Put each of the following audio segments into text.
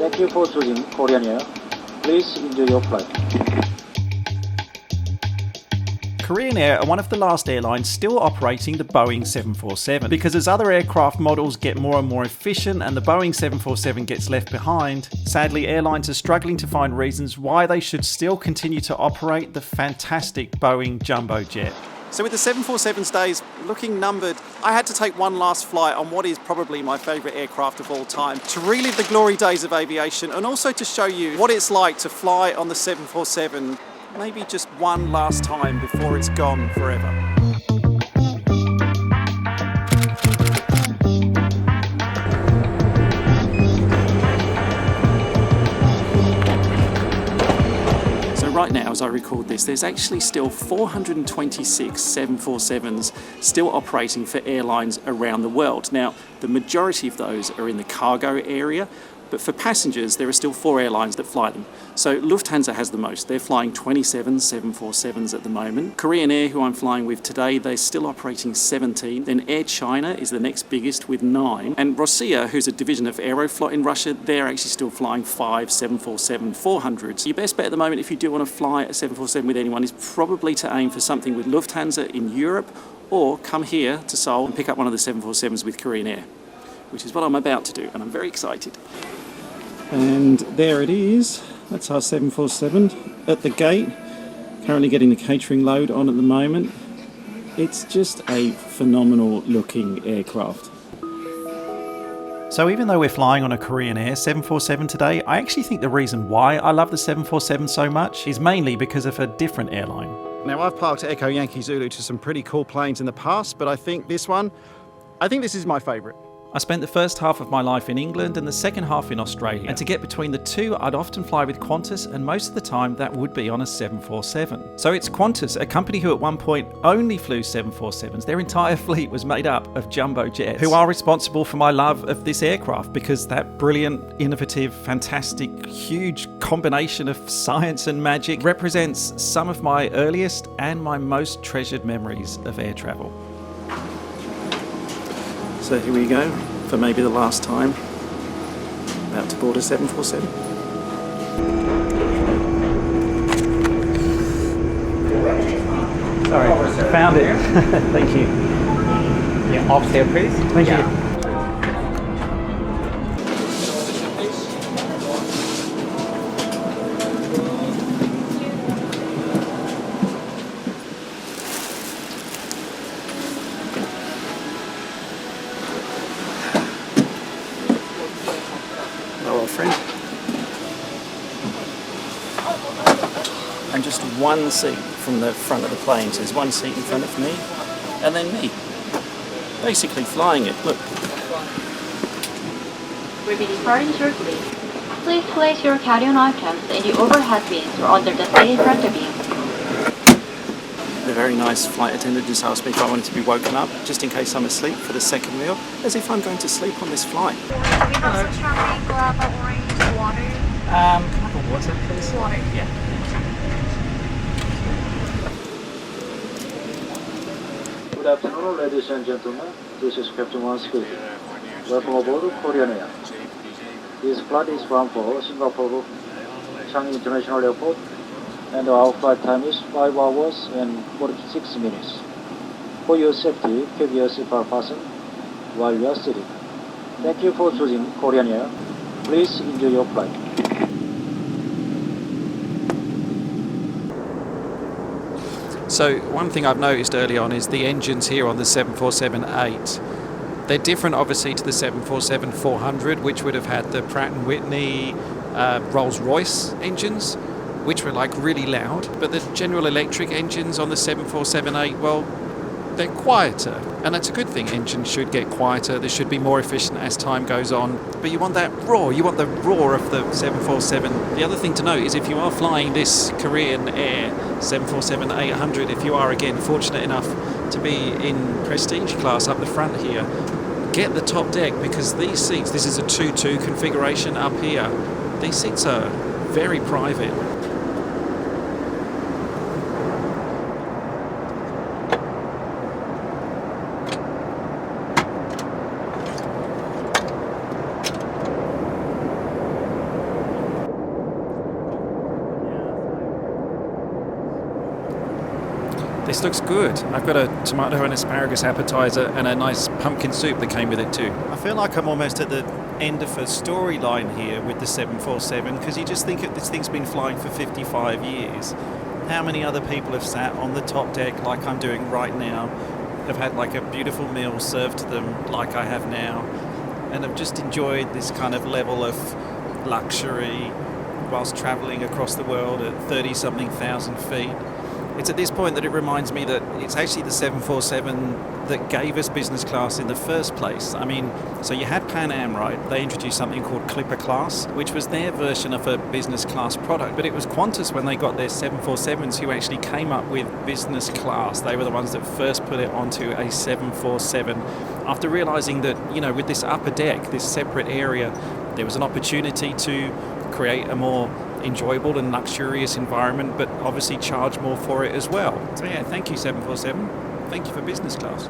Thank you for choosing Korean Air. Please enjoy your flight. Korean Air are one of the last airlines still operating the Boeing 747 because as other aircraft models get more and more efficient and the Boeing 747 gets left behind, sadly airlines are struggling to find reasons why they should still continue to operate the fantastic Boeing jumbo jet. So with the 747's days looking numbered, I had to take one last flight on what is probably my favourite aircraft of all time to relive the glory days of aviation and also to show you what it's like to fly on the 747 maybe just one last time before it's gone forever. Right now, as I record this, there's actually still 426 747s still operating for airlines around the world. Now, the majority of those are in the cargo area, but for passengers, there are still 4 airlines that fly them. So Lufthansa has the most. They're flying 27 747s at the moment. Korean Air, who I'm flying with today, they're still operating 17. Then Air China is the next biggest with 9. And Rossiya, who's a division of Aeroflot in Russia, they're actually still flying 5 747-400s. Your best bet at the moment, if you do want to fly a 747 with anyone, is probably to aim for something with Lufthansa in Europe, or come here to Seoul and pick up one of the 747s with Korean Air, which is what I'm about to do, and I'm very excited. And there it is. That's our 747 at the gate. Currently getting the catering load on at the moment. It's just a phenomenal looking aircraft. So even though we're flying on a Korean Air 747 today, I actually think the reason why I love the 747 so much is mainly because of a different airline. Now I've parked Echo Yankee Zulu to some pretty cool planes in the past, but I think this is my favourite. I spent the first half of my life in England and the second half in Australia. And to get between the two, I'd often fly with Qantas, and most of the time that would be on a 747. So it's Qantas, a company who at one point only flew 747s. Their entire fleet was made up of jumbo jets, who are responsible for my love of this aircraft, because that brilliant, innovative, fantastic, huge combination of science and magic represents some of my earliest and my most treasured memories of air travel. So here we go, for maybe the last time, about to board a 747. Sorry, found it. Thank you. Yeah, upstairs please. Thank you. Friend. And just one seat from the front of the plane. So there's one seat in front of me and then me. Basically flying it. Look. We'll be departing shortly. Please place your carry-on items in the overhead bins or under the seat in front of you. The very nice flight attendant just asked me if I wanted to be woken up, just in case I'm asleep for the second meal, as if I'm going to sleep on this flight. We have some champagne, guava, orange, water. Can I have a water, please? Water. Yeah. Good afternoon, ladies and gentlemen. This is Captain Wang speaking. Welcome aboard Korean Air. This flight is bound for Singapore Changi International Airport, and our flight time is 5 hours and 46 minutes. For your safety, keep your seatbelt fastened while you are sitting. Thank you for choosing Korean Air. Please enjoy your flight. So one thing I've noticed early on is the engines here on the 747-8. They're different obviously to the 747-400, which would have had the Pratt & Whitney Rolls-Royce engines, which were like really loud, but the General Electric engines on the 747-8, well, they're quieter, and that's a good thing. Engines should get quieter, they should be more efficient as time goes on, but you want that roar, you want the roar of the 747. The other thing to note is if you are flying this Korean Air 747-800, if you are again fortunate enough to be in prestige class up the front here, get the top deck, because these seats, this is a 2-2 configuration up here, these seats are very private. This looks good. I've got a tomato and asparagus appetizer and a nice pumpkin soup that came with it too. I feel like I'm almost at the end of a storyline here with the 747, because you just think this thing's been flying for 55 years. How many other people have sat on the top deck like I'm doing right now, have had like a beautiful meal served to them like I have now, and have just enjoyed this kind of level of luxury whilst travelling across the world at 30-something thousand feet. It's at this point that it reminds me that it's actually the 747 that gave us business class in the first place. I mean, so you had Pan Am, right? They introduced something called Clipper Class, which was their version of a business class product. But it was Qantas, when they got their 747s, who actually came up with business class. They were the ones that first put it onto a 747 after realising that, you know, with this upper deck, this separate area, there was an opportunity to create a more enjoyable and luxurious environment, but obviously charge more for it as well. So yeah, thank you 747. Thank you for business class.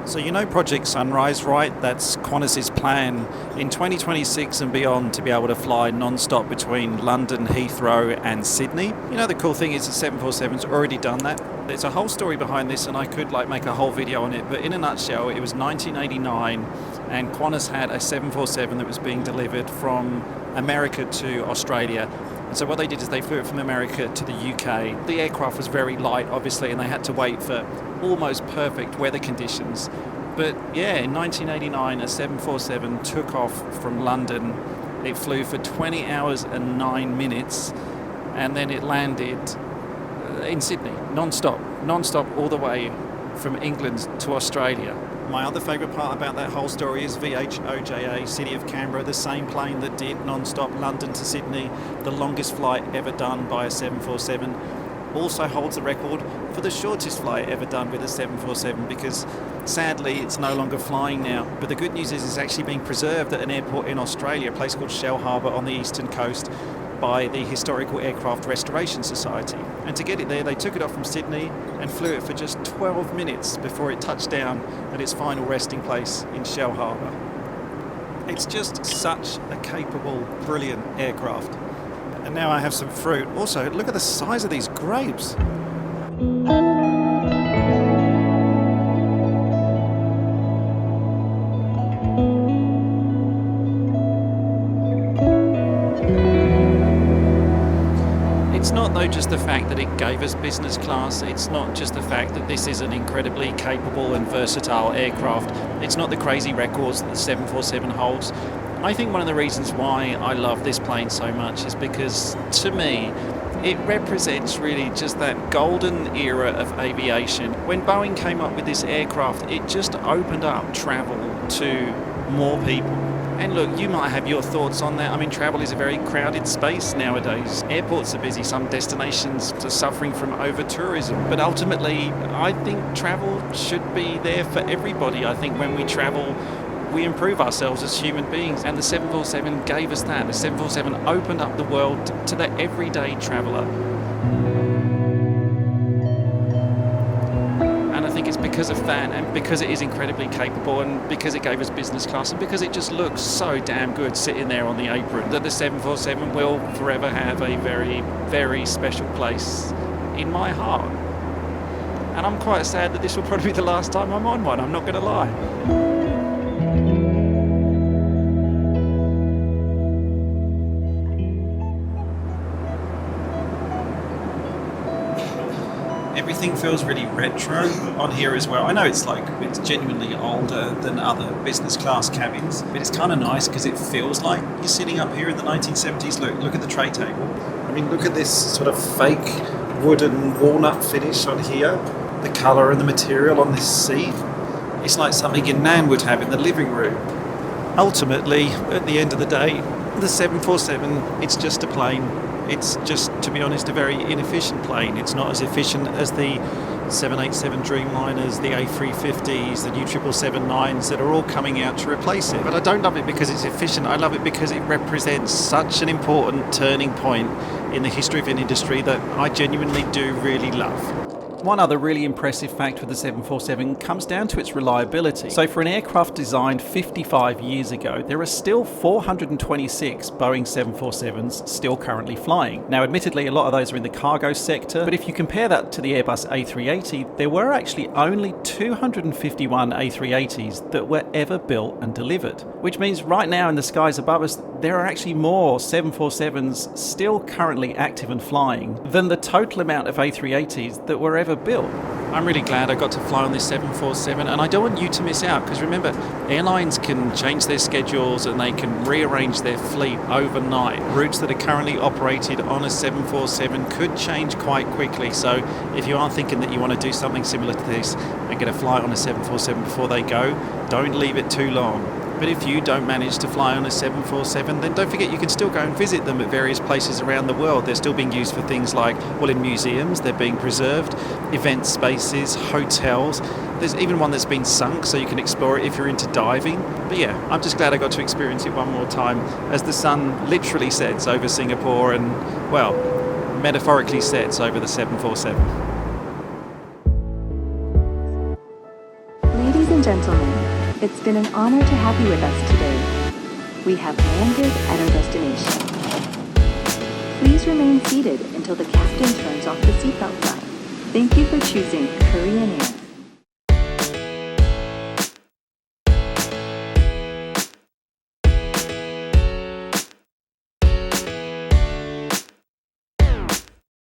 So you know Project Sunrise, right? That's Qantas's plan in 2026 and beyond to be able to fly non-stop between London, Heathrow and Sydney. You know, the cool thing is the 747's already done that. There's a whole story behind this, and I could make a whole video on it, but in a nutshell, it was 1989 and Qantas had a 747 that was being delivered from America to Australia. And so what they did is they flew it from America to the UK. The aircraft was very light, obviously, and they had to wait for almost perfect weather conditions. But yeah, in 1989, a 747 took off from London. It flew for 20 hours and 9 minutes, and then it landed in Sydney, non-stop all the way from England to Australia. My other favourite part about that whole story is VHOJA, City of Canberra, the same plane that did non-stop London to Sydney, the longest flight ever done by a 747, also holds the record for the shortest flight ever done with a 747, because sadly it's no longer flying now. But the good news is it's actually being preserved at an airport in Australia, a place called Shell Harbour on the eastern coast, by the Historical Aircraft Restoration Society. And to get it there, they took it off from Sydney and flew it for just 12 minutes before it touched down at its final resting place in Shell Harbour. It's just such a capable, brilliant aircraft. And now I have some fruit. Also, look at the size of these grapes. It's not though just the fact that it gave us business class, it's not just the fact that this is an incredibly capable and versatile aircraft, it's not the crazy records that the 747 holds. I think one of the reasons why I love this plane so much is because, to me, it represents really just that golden era of aviation. When Boeing came up with this aircraft, it just opened up travel to more people. And look, you might have your thoughts on that. I mean, travel is a very crowded space nowadays. Airports are busy, some destinations are suffering from over-tourism. But ultimately, I think travel should be there for everybody. I think when we travel, we improve ourselves as human beings. And the 747 gave us that. The 747 opened up the world to the everyday traveller. Because of that, and because it is incredibly capable, and because it gave us business class, and because it just looks so damn good sitting there on the apron, that the 747 will forever have a very, very special place in my heart. And I'm quite sad that this will probably be the last time I'm on one, I'm not going to lie. Everything feels really retro on here as well. I know it's genuinely older than other business class cabins, but it's kind of nice because it feels like you're sitting up here in the 1970s. Look at the tray table. I mean, look at this sort of fake wooden walnut finish on here. The colour and the material on this seat. It's like something your nan would have in the living room. Ultimately, at the end of the day, the 747, it's just a plane. It's just, to be honest, a very inefficient plane. It's not as efficient as the 787 Dreamliners, the A350s, the new 777-9s that are all coming out to replace it. But I don't love it because it's efficient. I love it because it represents such an important turning point in the history of an industry that I genuinely do really love. One other really impressive fact with the 747 comes down to its reliability. So for an aircraft designed 55 years ago, there are still 426 Boeing 747s still currently flying. Now admittedly a lot of those are in the cargo sector, but if you compare that to the Airbus A380, there were actually only 251 A380s that were ever built and delivered. Which means right now in the skies above us, there are actually more 747s still currently active and flying than the total amount of A380s that were ever built. I'm really glad I got to fly on this 747, and I don't want you to miss out, because remember, airlines can change their schedules and they can rearrange their fleet overnight. Routes that are currently operated on a 747 could change quite quickly, so if you are thinking that you want to do something similar to this and get a flight on a 747 before they go, don't leave it too long. But if you don't manage to fly on a 747, then don't forget you can still go and visit them at various places around the world. They're still being used for things like, well, in museums, they're being preserved, event spaces, hotels. There's even one that's been sunk, so you can explore it if you're into diving. But yeah, I'm just glad I got to experience it one more time as the sun literally sets over Singapore and, well, metaphorically sets over the 747. Ladies and gentlemen, it's been an honor to have you with us today. We have landed at our destination. Please remain seated until the captain turns off the seatbelt sign. Thank you for choosing Korean Air.